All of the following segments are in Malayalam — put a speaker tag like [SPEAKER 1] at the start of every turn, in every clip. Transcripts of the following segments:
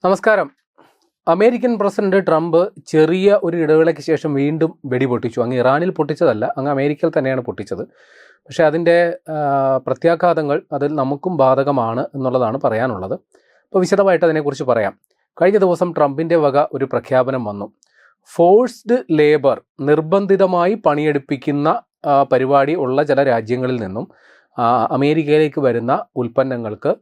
[SPEAKER 1] നമസ്കാരം. അമേരിക്കൻ പ്രസിഡന്റ് ട്രംപ് ചെറിയ ഒരു ഇടവേളയ്ക്ക് ശേഷം വീണ്ടും വെടിപൊട്ടിച്ചു. അങ്ങ് ഇറാനിൽ പൊട്ടിച്ചതല്ല, അങ്ങ് അമേരിക്കയിൽ തന്നെയാണ് പൊട്ടിച്ചത്. പക്ഷേ അതിൻ്റെ പ്രത്യാഘാതങ്ങൾ അതിൽ നമുക്കും ബാധകമാണ് എന്നുള്ളതാണ് പറയാനുള്ളത്. അപ്പോൾ വിശദമായിട്ട് അതിനെക്കുറിച്ച് പറയാം. കഴിഞ്ഞ ദിവസം ട്രംപിൻ്റെ വക ഒരു പ്രഖ്യാപനം വന്നു. ഫോഴ്സ്ഡ് ലേബർ, നിർബന്ധിതമായി പണിയെടുപ്പിക്കുന്ന പരിപാടി ഉള്ള ചില രാജ്യങ്ങളിൽ നിന്നും അമേരിക്കയിലേക്ക് വരുന്ന ഉൽപ്പന്നങ്ങൾക്ക്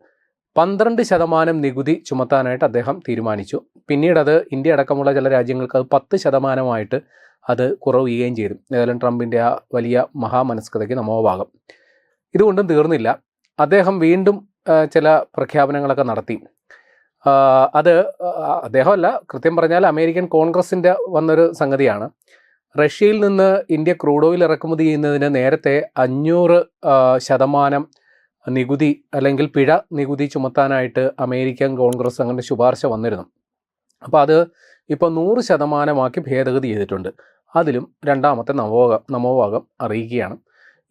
[SPEAKER 1] 12% നികുതി ചുമത്താനായിട്ട് അദ്ദേഹം തീരുമാനിച്ചു. പിന്നീട് അത് ഇന്ത്യ അടക്കമുള്ള ചില രാജ്യങ്ങൾക്ക് അത് 10% അത് കുറവുകയും ചെയ്തു. ഏതായാലും ട്രംപിൻ്റെ ആ വലിയ മഹാമനസ്കതയ്ക്ക് നമോഭാഗം. ഇതുകൊണ്ടും തീർന്നില്ല. അദ്ദേഹം വീണ്ടും ചില പ്രഖ്യാപനങ്ങളൊക്കെ നടത്തി. അത് അദ്ദേഹമല്ല, കൃത്യം പറഞ്ഞാൽ അമേരിക്കൻ കോൺഗ്രസിൻ്റെ വന്നൊരു സംഗതിയാണ്. റഷ്യയിൽ നിന്ന് ഇന്ത്യ ക്രൂഡ് ഓയിൽ ഇറക്കുമതി ചെയ്യുന്നതിന് നേരത്തെ 500% നികുതി അല്ലെങ്കിൽ പിഴ നികുതി ചുമത്താനായിട്ട് അമേരിക്കൻ കോൺഗ്രസ് അങ്ങനെ ശുപാർശ വന്നിരുന്നു. അപ്പോൾ അത് ഇപ്പോൾ 100% ഭേദഗതി ചെയ്തിട്ടുണ്ട്. അതിലും രണ്ടാമത്തെ നവോഭാഗം അറിയിക്കുകയാണ്.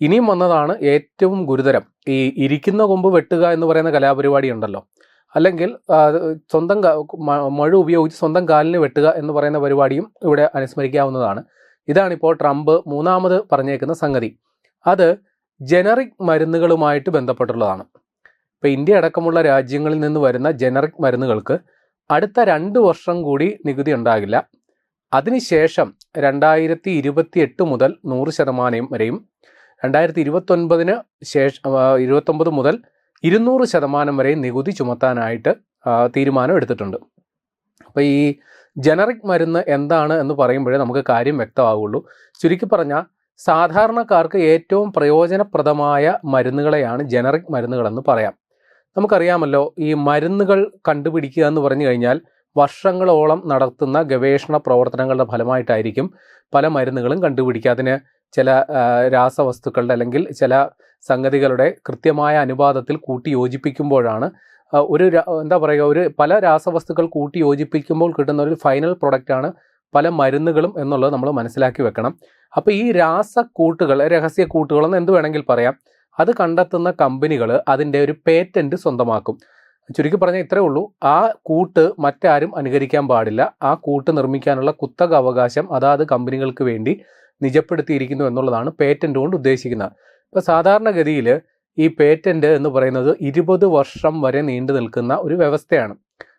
[SPEAKER 1] ഇനിയും വന്നതാണ് ഏറ്റവും ഗുരുതരം. ഈ ഇരിക്കുന്ന കൊമ്പ് വെട്ടുക എന്ന് പറയുന്ന കലാപരിപാടി ഉണ്ടല്ലോ, അല്ലെങ്കിൽ സ്വന്തം മഴ ഉപയോഗിച്ച് സ്വന്തം കാലിന് വെട്ടുക എന്ന് പറയുന്ന പരിപാടിയും ഇവിടെ അനുസ്മരിക്കാവുന്നതാണ്. ഇതാണിപ്പോൾ ട്രംപ് മൂന്നാമത് പറഞ്ഞേക്കുന്ന സംഗതി. അത് ജനറിക് മരുന്നുകളുമായിട്ട് ബന്ധപ്പെട്ടുള്ളതാണ്. ഇപ്പോൾ ഇന്ത്യ അടക്കമുള്ള രാജ്യങ്ങളിൽ നിന്ന് വരുന്ന ജനറിക് മരുന്നുകൾക്ക് അടുത്ത 2 വർഷം കൂടി നികുതി ഉണ്ടാകില്ല. അതിനുശേഷം 2028 മുതൽ 100% വരെയും 2029 ശേഷം 29 മുതൽ 200% വരെയും നികുതി ചുമത്താനായിട്ട് തീരുമാനം എടുത്തിട്ടുണ്ട്. അപ്പോൾ ഈ ജനറിക് മരുന്ന് എന്താണ് എന്ന് പറയുമ്പോഴേ നമുക്ക് കാര്യം വ്യക്തമാവുള്ളൂ. ചുരുക്കി പറഞ്ഞാൽ സാധാരണക്കാർക്ക് ഏറ്റവും പ്രയോജനപ്രദമായ മരുന്നുകളെയാണ് ജനറിക് മരുന്നുകളെന്ന് പറയാം. നമുക്കറിയാമല്ലോ, ഈ മരുന്നുകൾ കണ്ടുപിടിക്കുക എന്ന് പറഞ്ഞു കഴിഞ്ഞാൽ വർഷങ്ങളോളം നടത്തുന്ന ഗവേഷണ പ്രവർത്തനങ്ങളുടെ ഫലമായിട്ടായിരിക്കും പല മരുന്നുകളും കണ്ടുപിടിക്കുക. അതിന് ചില രാസവസ്തുക്കളുടെ അല്ലെങ്കിൽ ചില സംഗതികളുടെ കൃത്യമായ അനുപാതത്തിൽ കൂട്ടി യോജിപ്പിക്കുമ്പോഴാണ് പല രാസവസ്തുക്കൾ കൂട്ടി യോജിപ്പിക്കുമ്പോൾ കിട്ടുന്ന ഒരു ഫൈനൽ പ്രൊഡക്റ്റാണ് പല മരുന്നുകളും എന്നുള്ളത് നമ്മൾ മനസ്സിലാക്കി വെക്കണം. അപ്പോൾ ഈ രാസക്കൂട്ടുകൾ, രഹസ്യക്കൂട്ടുകളെന്ന് എന്ത് വേണമെങ്കിൽ പറയാം, അത് കണ്ടെത്തുന്ന കമ്പനികൾ അതിൻ്റെ ഒരു പേറ്റൻറ്റ് സ്വന്തമാക്കും. ചുരുക്കി പറഞ്ഞാൽ ഇത്രയേ ഉള്ളൂ. ആ കൂട്ട് മറ്റാരും അനുകരിക്കാൻ പാടില്ല. ആ കൂട്ട് നിർമ്മിക്കാനുള്ള കുത്തക അവകാശം അതാത് കമ്പനികൾക്ക് വേണ്ടി നിജപ്പെടുത്തിയിരിക്കുന്നു എന്നുള്ളതാണ് പേറ്റൻറ്റ് കൊണ്ട് ഉദ്ദേശിക്കുന്നത്. ഇപ്പോൾ സാധാരണഗതിയിൽ ഈ പേറ്റൻറ്റ് എന്ന് പറയുന്നത് 20 വർഷം വരെ നീണ്ടു നിൽക്കുന്ന ഒരു വ്യവസ്ഥയാണ്.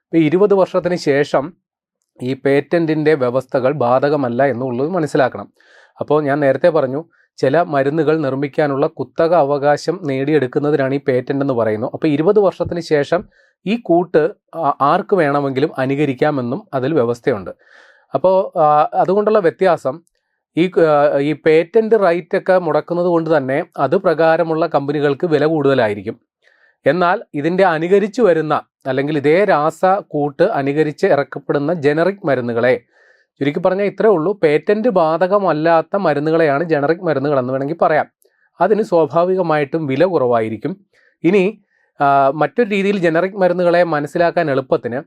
[SPEAKER 1] ഇപ്പോൾ 20 വർഷത്തിന് ശേഷം ഈ പേറ്റൻറ്റിൻ്റെ വ്യവസ്ഥകൾ ബാധകമല്ല എന്നുള്ളത് മനസ്സിലാക്കണം. അപ്പോൾ ഞാൻ നേരത്തെ പറഞ്ഞു, ചില മരുന്നുകൾ നിർമ്മിക്കാനുള്ള കുത്തക അവകാശം നേടിയെടുക്കുന്നതിനാണ് ഈ പേറ്റൻ്റ് എന്ന് പറയുന്നത്. അപ്പോൾ 20 വർഷത്തിന് ശേഷം ഈ കൂട്ട് ആർക്ക് വേണമെങ്കിലും അനുകരിക്കാമെന്നും അതിൽ വ്യവസ്ഥയുണ്ട്. അപ്പോൾ അതുകൊണ്ടുള്ള വ്യത്യാസം, ഈ പേറ്റൻ്റ് റൈറ്റൊക്കെ മുടക്കുന്നത് കൊണ്ട് തന്നെ അത് പ്രകാരമുള്ള കമ്പനികൾക്ക് വില കൂടുതലായിരിക്കും. എന്നാൽ ഇതിൻ്റെ അനുകരിച്ചു വരുന്ന അല്ലെങ്കിൽ ഇതേ രാസക്കൂട്ട് അനുകരിച്ച് ഇറക്കപ്പെടുന്ന ജനറിക് മരുന്നുകളെ, ചുരുക്കി പറഞ്ഞാൽ ഇത്രേ ഉള്ളൂ, പേറ്റൻറ്റ് ബാധകമല്ലാത്ത മരുന്നുകളെയാണ് ജനറിക് മരുന്നുകൾ എന്ന് വേണമെങ്കിൽ പറയാം. അതിന് സ്വാഭാവികമായിട്ടും വില കുറവായിരിക്കും. ഇനി മറ്റൊരു രീതിയിൽ ജനറിക് മരുന്നുകളെ മനസ്സിലാക്കാൻ എളുപ്പത്തിന്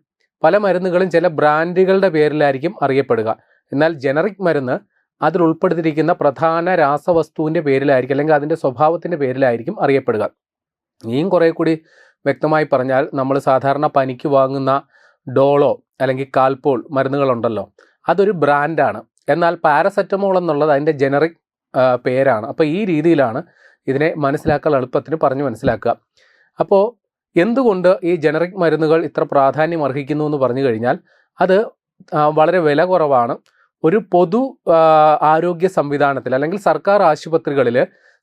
[SPEAKER 1] പല മരുന്നുകളും ചില ബ്രാൻഡുകളുടെ പേരിലായിരിക്കും അറിയപ്പെടുക. എന്നാൽ ജനറിക് മരുന്ന് അതിൽ ഉൾപ്പെടുത്തിയിരിക്കുന്ന പ്രധാന രാസവസ്തുവിൻ്റെ പേരിലായിരിക്കും അല്ലെങ്കിൽ അതിൻ്റെ സ്വഭാവത്തിൻ്റെ പേരിലായിരിക്കും അറിയപ്പെടുക. ഇനിയും കുറേ കൂടി വ്യക്തമായി പറഞ്ഞാൽ, നമ്മൾ സാധാരണ പനിക്ക് വാങ്ങുന്ന ഡോളോ അല്ലെങ്കിൽ കാൽപോൾ മരുന്നുകളുണ്ടല്ലോ, അതൊരു ബ്രാൻഡാണ്. എന്നാൽ പാരസെറ്റമോൾ എന്നുള്ളത് അതിൻ്റെ ജനറിക് പേരാണ്. അപ്പോൾ ഈ രീതിയിലാണ് ഇതിനെ മനസ്സിലാക്കാൻ എളുപ്പത്തിന് പറഞ്ഞു മനസ്സിലാക്കുക. അപ്പോൾ എന്തുകൊണ്ട് ഈ ജനറിക് മരുന്നുകൾ ഇത്ര പ്രാധാന്യം അർഹിക്കുന്നു എന്ന് പറഞ്ഞു കഴിഞ്ഞാൽ, അത് വളരെ വില കുറവാണ്. ഒരു പൊതു ആരോഗ്യ സംവിധാനത്തിൽ അല്ലെങ്കിൽ സർക്കാർ ആശുപത്രികളിൽ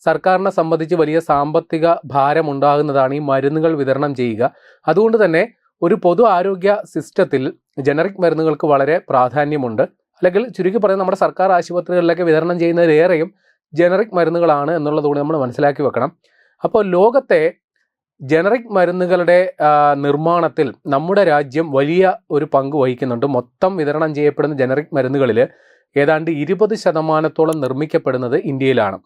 [SPEAKER 1] സർക്കാരിനെ സംബന്ധിച്ച് വലിയ സാമ്പത്തിക ഭാരമുണ്ടാകുന്നതാണ് ഈ മരുന്നുകൾ വിതരണം ചെയ്യുക. അതുകൊണ്ട് തന്നെ ഒരു പൊതു ആരോഗ്യ സിസ്റ്റത്തിൽ ജനറിക് മരുന്നുകൾക്ക് വളരെ പ്രാധാന്യമുണ്ട്. അല്ലെങ്കിൽ ചുരുക്കി പറയുന്നത്, നമ്മുടെ സർക്കാർ ആശുപത്രികളിലൊക്കെ വിതരണം ചെയ്യുന്നതിലേറെയും ജനറിക് മരുന്നുകളാണ് എന്നുള്ളതുകൂടി നമ്മൾ മനസ്സിലാക്കി വെക്കണം. അപ്പോൾ ലോകത്തെ ജനറിക് മരുന്നുകളുടെ നിർമ്മാണത്തിൽ നമ്മുടെ രാജ്യം വലിയ ഒരു പങ്ക് വഹിക്കുന്നുണ്ട്. മൊത്തം വിതരണം ചെയ്യപ്പെടുന്ന ജനറിക് മരുന്നുകളിൽ ഏതാണ്ട് 20% നിർമ്മിക്കപ്പെടുന്നത് ഇന്ത്യയിലാണ്.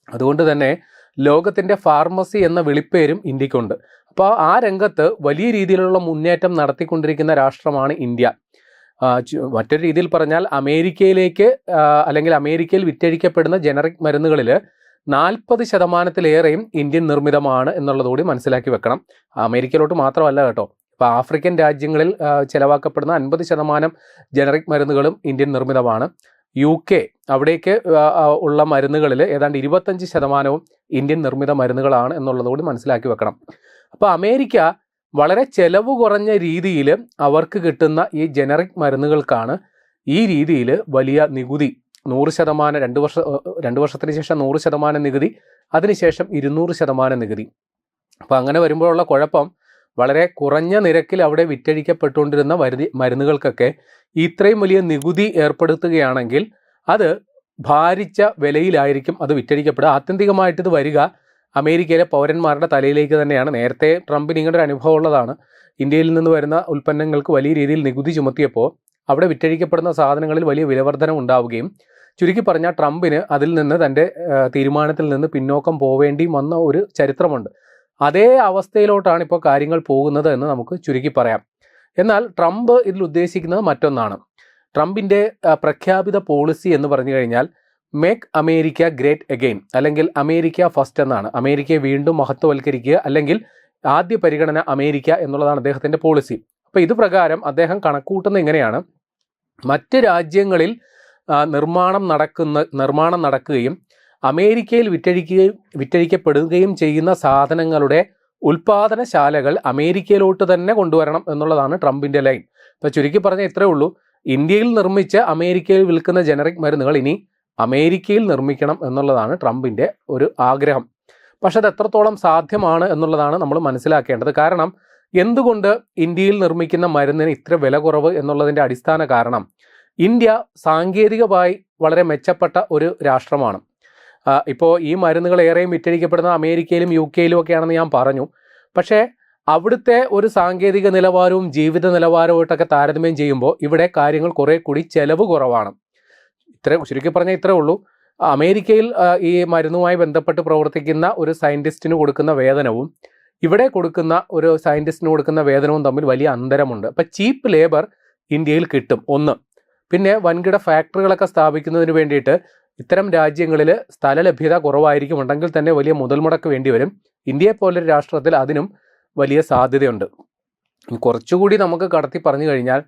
[SPEAKER 1] അതുകൊണ്ട് തന്നെ ലോകത്തിൻ്റെ ഫാർമസി എന്ന വിളിപ്പേരും ഇന്ത്യക്കുണ്ട്. അപ്പോൾ ആ രംഗത്ത് വലിയ രീതിയിലുള്ള മുന്നേറ്റം നടത്തിക്കൊണ്ടിരിക്കുന്ന രാഷ്ട്രമാണ് ഇന്ത്യ. മറ്റൊരു രീതിയിൽ പറഞ്ഞാൽ, അമേരിക്കയിലേക്ക് അല്ലെങ്കിൽ അമേരിക്കയിൽ വിറ്റഴിക്കപ്പെടുന്ന ജനറിക് മരുന്നുകളിൽ 40%-ലേറെയും ഇന്ത്യൻ നിർമ്മിതമാണ് എന്നുള്ളതുകൂടി മനസ്സിലാക്കി വെക്കണം. അമേരിക്കയിലോട്ട് മാത്രമല്ല കേട്ടോ, ഇപ്പോൾ ആഫ്രിക്കൻ രാജ്യങ്ങളിൽ ചിലവാക്കപ്പെടുന്ന 50% ജനറിക് മരുന്നുകളും ഇന്ത്യൻ നിർമ്മിതമാണ്. UK അവിടേക്ക് ഉള്ള മരുന്നുകളിൽ ഏതാണ്ട് 25% ഇന്ത്യൻ നിർമ്മിത മരുന്നുകളാണ് എന്നുള്ളത് കൂടി മനസ്സിലാക്കി വെക്കണം. അപ്പോൾ അമേരിക്ക വളരെ ചെലവ് കുറഞ്ഞ രീതിയിൽ അവർക്ക് കിട്ടുന്ന ഈ ജനറിക് മരുന്നുകൾക്കാണ് ഈ രീതിയിൽ വലിയ നികുതി 100%, 2 വർഷത്തിന് ശേഷം 100% നികുതി, അതിനുശേഷം 200% നികുതി. അപ്പോൾ അങ്ങനെ വരുമ്പോഴുള്ള കുഴപ്പം, വളരെ കുറഞ്ഞ നിരക്കിൽ അവിടെ വിറ്റഴിക്കപ്പെട്ടുകൊണ്ടിരുന്ന മരുന്നുകൾക്കൊക്കെ ഇത്രയും വലിയ നികുതി ഏർപ്പെടുത്തുകയാണെങ്കിൽ അത് ഭാരിച്ച വിലയിലായിരിക്കും അത് വിറ്റഴിക്കപ്പെടുക. ആത്യന്തികമായിട്ട് ഇത് വരിക അമേരിക്കയിലെ പൗരന്മാരുടെ തലയിലേക്ക് തന്നെയാണ്. നേരത്തെ ട്രംപിന് ഇങ്ങനെ ഒരു അനുഭവം ഉള്ളതാണ്. ഇന്ത്യയിൽ നിന്ന് വരുന്ന ഉൽപ്പന്നങ്ങൾക്ക് വലിയ രീതിയിൽ നികുതി ചുമത്തിയപ്പോൾ അവിടെ വിറ്റഴിക്കപ്പെടുന്ന സാധനങ്ങളിൽ വലിയ വിലവർധന ഉണ്ടാവുകയും, ചുരുക്കി പറഞ്ഞാൽ ട്രംപിന് അതിൽ നിന്ന് തൻ്റെ തീരുമാനത്തിൽ നിന്ന് പിന്നോക്കം പോവേണ്ടി വന്ന ഒരു ചരിത്രമുണ്ട്. അതേ അവസ്ഥയിലോട്ടാണ് ഇപ്പോൾ കാര്യങ്ങൾ പോകുന്നത് എന്ന് നമുക്ക് ചുരുക്കി പറയാം. എന്നാൽ ട്രംപ് ഇതിൽ ഉദ്ദേശിക്കുന്നത് മറ്റൊന്നാണ്. ട്രംപിൻ്റെ പ്രഖ്യാപിത പോളിസി എന്ന് പറഞ്ഞു കഴിഞ്ഞാൽ മേക്ക് അമേരിക്ക ഗ്രേറ്റ് അഗെയിൻ, അല്ലെങ്കിൽ അമേരിക്ക ഫസ്റ്റ് എന്നാണ്. അമേരിക്കയെ വീണ്ടും മഹത്വവൽക്കരിക്കുക, അല്ലെങ്കിൽ ആദ്യ പരിഗണന അമേരിക്ക എന്നുള്ളതാണ് അദ്ദേഹത്തിൻ്റെ പോളിസി. അപ്പോൾ ഇത് പ്രകാരം അദ്ദേഹം കണക്കൂട്ടുന്നത് ഇങ്ങനെയാണ്: മറ്റ് രാജ്യങ്ങളിൽ നിർമ്മാണം നടക്കുകയും അമേരിക്കയിൽ വിറ്റഴിക്കപ്പെടുകയും ചെയ്യുന്ന സാധനങ്ങളുടെ ഉൽപാദനശാലകൾ അമേരിക്കയിലോട്ട് തന്നെ കൊണ്ടുവരണം എന്നുള്ളതാണ് ട്രംപിൻ്റെ ലൈൻ. ഇപ്പോൾ ചുരുക്കി പറഞ്ഞാൽ ഇത്രയേ ഉള്ളൂ: ഇന്ത്യയിൽ നിർമ്മിച്ച് അമേരിക്കയിൽ വിൽക്കുന്ന ജനറിക് മരുന്നുകൾ ഇനി അമേരിക്കയിൽ നിർമ്മിക്കണം എന്നുള്ളതാണ് ട്രംപിൻ്റെ ഒരു ആഗ്രഹം. പക്ഷെ അത് എത്രത്തോളം സാധ്യമാണ് എന്നുള്ളതാണ് നമ്മൾ മനസ്സിലാക്കേണ്ടത്. കാരണം എന്തുകൊണ്ട് ഇന്ത്യയിൽ നിർമ്മിക്കുന്ന മരുന്നിന് ഇത്ര വില കുറവ് എന്നുള്ളതിൻ്റെ അടിസ്ഥാന കാരണം, ഇന്ത്യ സാങ്കേതികമായി വളരെ മെച്ചപ്പെട്ട ഒരു രാഷ്ട്രമാണ്. ഇപ്പോൾ ഈ മരുന്നുകൾ ഏറെയും വിറ്റഴിക്കപ്പെടുന്ന അമേരിക്കയിലും UK ഒക്കെയാണെന്ന് ഞാൻ പറഞ്ഞു. പക്ഷേ അവിടുത്തെ ഒരു സാങ്കേതിക നിലവാരവും ജീവിത നിലവാരവുമായിട്ടൊക്കെ താരതമ്യം ചെയ്യുമ്പോൾ ഇവിടെ കാര്യങ്ങൾ കുറേ കൂടി ചെലവ് കുറവാണ്. ചുരുക്കി പറഞ്ഞാൽ ഇത്രേ ഉള്ളൂ: അമേരിക്കയിൽ ഈ മരുന്നുമായി ബന്ധപ്പെട്ട് പ്രവർത്തിക്കുന്ന ഒരു സയൻറ്റിസ്റ്റിന് കൊടുക്കുന്ന വേതനവും ഇവിടെ കൊടുക്കുന്ന ഒരു സയൻറ്റിസ്റ്റിന് കൊടുക്കുന്ന വേതനവും തമ്മിൽ വലിയ അന്തരമുണ്ട്. അപ്പം ചീപ്പ് ലേബർ ഇന്ത്യയിൽ കിട്ടും, ഒന്ന്. പിന്നെ വൻകിട ഫാക്ടറികളൊക്കെ സ്ഥാപിക്കുന്നതിന് വേണ്ടിയിട്ട് ഇത്തരം രാജ്യങ്ങളിൽ സ്ഥല ലഭ്യത കുറവായിരിക്കും, ഉണ്ടെങ്കിൽ തന്നെ വലിയ മുതൽ മുടക്ക് വേണ്ടി വരും. ഇന്ത്യയെ പോലൊരു രാഷ്ട്രത്തിൽ അതിനും വലിയ സാധ്യതയുണ്ട്. കുറച്ചുകൂടി നമുക്ക് കടത്തി പറഞ്ഞു കഴിഞ്ഞാൽ,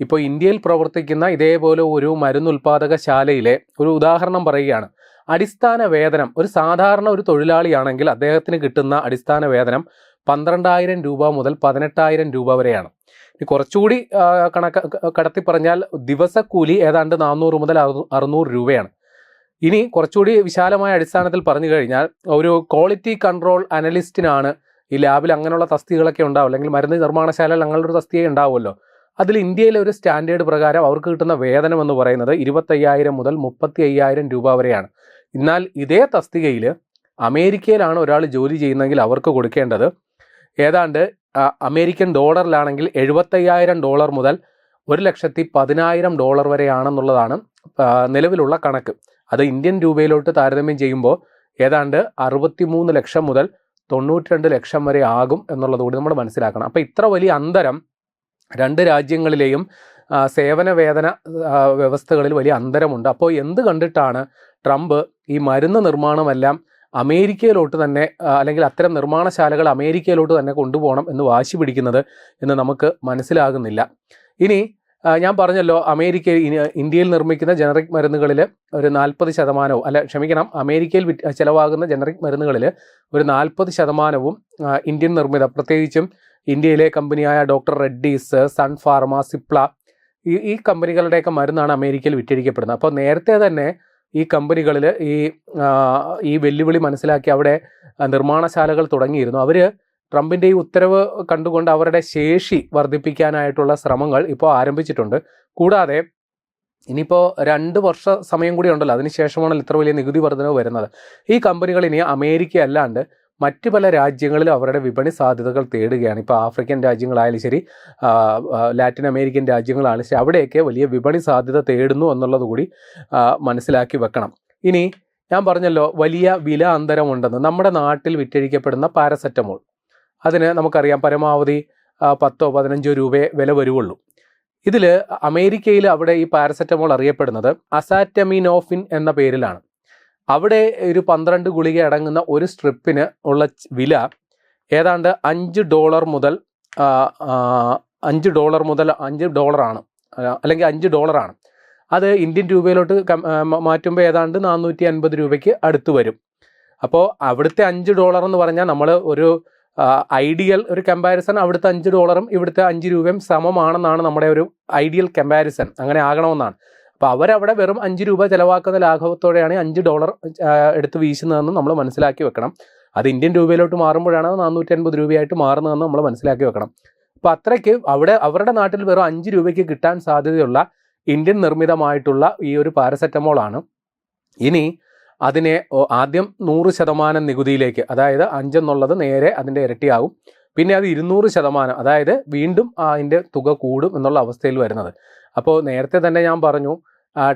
[SPEAKER 1] ഇപ്പോൾ ഇന്ത്യയിൽ പ്രവർത്തിക്കുന്ന ഇതേപോലെ ഒരു മരുന്നുൽപാദകശാലയിലെ ഒരു ഉദാഹരണം പറയുകയാണ്. അടിസ്ഥാന വേതനം, ഒരു സാധാരണ ഒരു തൊഴിലാളിയാണെങ്കിൽ അദ്ദേഹത്തിന് കിട്ടുന്ന അടിസ്ഥാന വേതനം 12,000 രൂപ മുതൽ 18,000 രൂപ വരെയാണ്. ഇനി കുറച്ചുകൂടി കടത്തി പറഞ്ഞാൽ ദിവസക്കൂലി ഏതാണ്ട് 400 മുതൽ 600 രൂപയാണ്. ഇനി കുറച്ചുകൂടി വിശാലമായ അടിസ്ഥാനത്തിൽ പറഞ്ഞു കഴിഞ്ഞാൽ, ഒരു ക്വാളിറ്റി കൺട്രോൾ അനലിസ്റ്റിനാണ് ഈ ലാബിൽ അങ്ങനെയുള്ള തസ്തികകളൊക്കെ ഉണ്ടാവും, അല്ലെങ്കിൽ മരുന്ന് നിർമ്മാണശാലയിൽ അങ്ങനെയുള്ള ഒരു തസ്തിക ഉണ്ടാവുമല്ലോ. അതിൽ ഇന്ത്യയിലെ ഒരു സ്റ്റാൻഡേർഡ് പ്രകാരം അവർക്ക് കിട്ടുന്ന വേതനം എന്ന് പറയുന്നത് 25,000 മുതൽ 35,000 രൂപ വരെയാണ്. എന്നാൽ ഇതേ തസ്തികയിൽ അമേരിക്കയിലാണ് ഒരാൾ ജോലി ചെയ്യുന്നതെങ്കിൽ അവർക്ക് കൊടുക്കേണ്ടത് ഏതാണ്ട് അമേരിക്കൻ ഡോളറിലാണെങ്കിൽ $75,000 മുതൽ $1,10,000 വരെയാണെന്നുള്ളതാണ് നിലവിലുള്ള കണക്ക്. അത് ഇന്ത്യൻ രൂപയിലോട്ട് താരതമ്യം ചെയ്യുമ്പോൾ ഏതാണ്ട് 63 ലക്ഷം മുതൽ 92 ലക്ഷം വരെ ആകും എന്നുള്ളത് കൂടി നമ്മൾ മനസ്സിലാക്കണം. അപ്പോൾ ഇത്ര വലിയ അന്തരം രണ്ട് രാജ്യങ്ങളിലെയും സേവന വേതന വ്യവസ്ഥകളിൽ വലിയ അന്തരമുണ്ട്. അപ്പോൾ എന്ത് കണ്ടിട്ടാണ് ട്രംപ് ഈ മരുന്ന് നിർമ്മാണമെല്ലാം അമേരിക്കയിലോട്ട് തന്നെ, അല്ലെങ്കിൽ അത്തരം നിർമ്മാണശാലകൾ അമേരിക്കയിലോട്ട് തന്നെ കൊണ്ടുപോകണം എന്ന് വാശി പിടിക്കുന്നത് എന്ന് നമുക്ക് മനസ്സിലാകുന്നില്ല. ഇനി ഞാൻ പറഞ്ഞല്ലോ, ഇന്ത്യയിൽ നിർമ്മിക്കുന്ന ജനറിക് മരുന്നുകളിൽ ഒരു 40%, അമേരിക്കയിൽ ചിലവാകുന്ന ജനറിക് മരുന്നുകളിൽ ഒരു 40% ഇന്ത്യൻ നിർമ്മിത, പ്രത്യേകിച്ചും ഇന്ത്യയിലെ കമ്പനിയായ doctor Reddy's, Sun Pharma, Cipla, ഈ കമ്പനികളുടെയൊക്കെ മരുന്നാണ് അമേരിക്കയിൽ വിറ്റഴിക്കപ്പെടുന്നത്. അപ്പോൾ നേരത്തെ തന്നെ ഈ കമ്പനികളിൽ ഈ വെല്ലുവിളി മനസ്സിലാക്കി അവിടെ നിർമ്മാണശാലകൾ തുടങ്ങിയിരുന്നു. അവർ ട്രംപിൻ്റെ ഈ ഉത്തരവ് കണ്ടുകൊണ്ട് അവരുടെ ശേഷി വർദ്ധിപ്പിക്കാനായിട്ടുള്ള ശ്രമങ്ങൾ ഇപ്പോൾ ആരംഭിച്ചിട്ടുണ്ട്. കൂടാതെ ഇനിയിപ്പോൾ 2 വർഷ സമയം കൂടി ഉണ്ടല്ലോ, അതിനുശേഷമാണല്ലോ ഇത്ര വലിയ നികുതി വർധനവ് വരുന്നത്. ഈ കമ്പനികൾ ഇനി അമേരിക്ക അല്ലാണ്ട് മറ്റ് പല രാജ്യങ്ങളിലും അവരുടെ വിപണി സാധ്യതകൾ തേടുകയാണ്. ഇപ്പോൾ ആഫ്രിക്കൻ രാജ്യങ്ങളായാലും ശരി, ലാറ്റിൻ അമേരിക്കൻ രാജ്യങ്ങളായാലും ശരി, അവിടെയൊക്കെ വലിയ വിപണി സാധ്യത തേടുന്നു എന്നുള്ളത് കൂടി മനസ്സിലാക്കി വെക്കണം. ഇനി ഞാൻ പറഞ്ഞല്ലോ, വലിയ വില അന്തരമുണ്ടെന്ന്. നമ്മുടെ നാട്ടിൽ വിറ്റഴിക്കപ്പെടുന്ന പാരസെറ്റമോൾ, അതിന് നമുക്കറിയാം പരമാവധി 10-15 രൂപയെ വില വരുവുള്ളൂ. ഇതിൽ അമേരിക്കയിൽ അവിടെ ഈ പാരസെറ്റമോൾ അറിയപ്പെടുന്നത് അസാറ്റമിനോഫിൻ എന്ന പേരിലാണ്. അവിടെ ഒരു 12 ഗുളിക അടങ്ങുന്ന ഒരു സ്ട്രിപ്പിന് ഉള്ള വില ഏതാണ്ട് $5 മുതൽ $5 മുതൽ $5 അല്ലെങ്കിൽ $5 അത് ഇന്ത്യൻ രൂപയിലോട്ട് മാറ്റുമ്പോൾ ഏതാണ്ട് 450 രൂപയ്ക്ക് അടുത്ത് വരും. അപ്പോൾ അവിടുത്തെ $5 എന്ന് പറഞ്ഞാൽ നമ്മൾ ഒരു ഐഡിയൽ ഒരു കമ്പാരിസൺ അവിടുത്തെ $5 ഇവിടുത്തെ 5 രൂപയും സമമാണെന്നാണ് നമ്മുടെ ഒരു ഐഡിയൽ കമ്പാരിസൺ. അങ്ങനെ ആകണമെന്നാണ്. അപ്പോൾ അവരവിടെ വെറും 5 രൂപ ചിലവാക്കുന്ന ലാഘവത്തോടെയാണ് $5 എടുത്ത് വീശുന്നതെന്ന് നമ്മൾ മനസ്സിലാക്കി വെക്കണം. അത് ഇന്ത്യൻ രൂപയിലോട്ട് മാറുമ്പോഴാണ് 450 രൂപയായിട്ട് മാറുന്നതെന്ന് നമ്മൾ മനസ്സിലാക്കി വെക്കണം. അപ്പോൾ അത്രയ്ക്ക് അവരുടെ നാട്ടിൽ വെറും 5 രൂപയ്ക്ക് കിട്ടാൻ സാധ്യതയുള്ള ഇന്ത്യൻ നിർമ്മിതമായിട്ടുള്ള ഈ ഒരു പാരസെറ്റമോളാണ്. ഇനി അതിനെ ആദ്യം 100% നികുതിയിലേക്ക്, അതായത് 5 എന്നുള്ളത് നേരെ അതിൻ്റെ ഇരട്ടിയാകും. പിന്നെ അത് 200%, അതായത് വീണ്ടും അതിൻ്റെ തുക കൂടും എന്നുള്ള അവസ്ഥയിൽ വരുന്നത്. അപ്പോൾ നേരത്തെ തന്നെ ഞാൻ പറഞ്ഞു,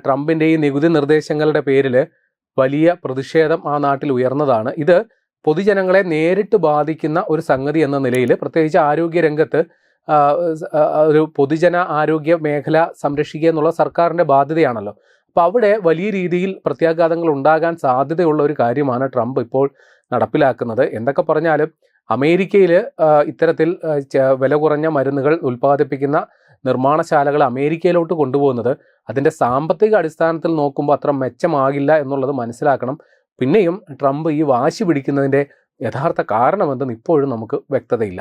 [SPEAKER 1] ട്രംപിൻ്റെ ഈ നികുതി നിർദ്ദേശങ്ങളുടെ പേരിൽ വലിയ പ്രതിഷേധം ആ നാട്ടിൽ ഉയർന്നതാണ്. ഇത് പൊതുജനങ്ങളെ നേരിട്ട് ബാധിക്കുന്ന ഒരു സംഗതി എന്ന നിലയിൽ, പ്രത്യേകിച്ച് ആരോഗ്യരംഗത്ത് ഒരു പൊതുജന ആരോഗ്യ മേഖല സംരക്ഷിക്കുക എന്നുള്ള സർക്കാരിൻ്റെ ബാധ്യതയാണല്ലോ. അപ്പോൾ അവിടെ വലിയ രീതിയിൽ പ്രത്യാഘാതങ്ങൾ ഉണ്ടാകാൻ സാധ്യതയുള്ള ഒരു കാര്യമാണ് ട്രംപ് ഇപ്പോൾ നടപ്പിലാക്കുന്നത്. എന്തൊക്കെ പറഞ്ഞാലും അമേരിക്കയിൽ ഇത്തരത്തിൽ വില കുറഞ്ഞ മരുന്നുകൾ ഉൽപ്പാദിപ്പിക്കുന്ന നിർമ്മാണശാലകൾ അമേരിക്കയിലോട്ട് കൊണ്ടുപോകുന്നത് അതിൻ്റെ സാമ്പത്തിക അടിസ്ഥാനത്തിൽ നോക്കുമ്പോൾ അത്ര മെച്ചമാകില്ല എന്നുള്ളത് മനസ്സിലാക്കണം. പിന്നെയും ട്രംപ് ഈ വാശി പിടിക്കുന്നതിൻ്റെ യഥാർത്ഥ കാരണമെന്തെന്ന് ഇപ്പോഴും നമുക്ക് വ്യക്തതയില്ല.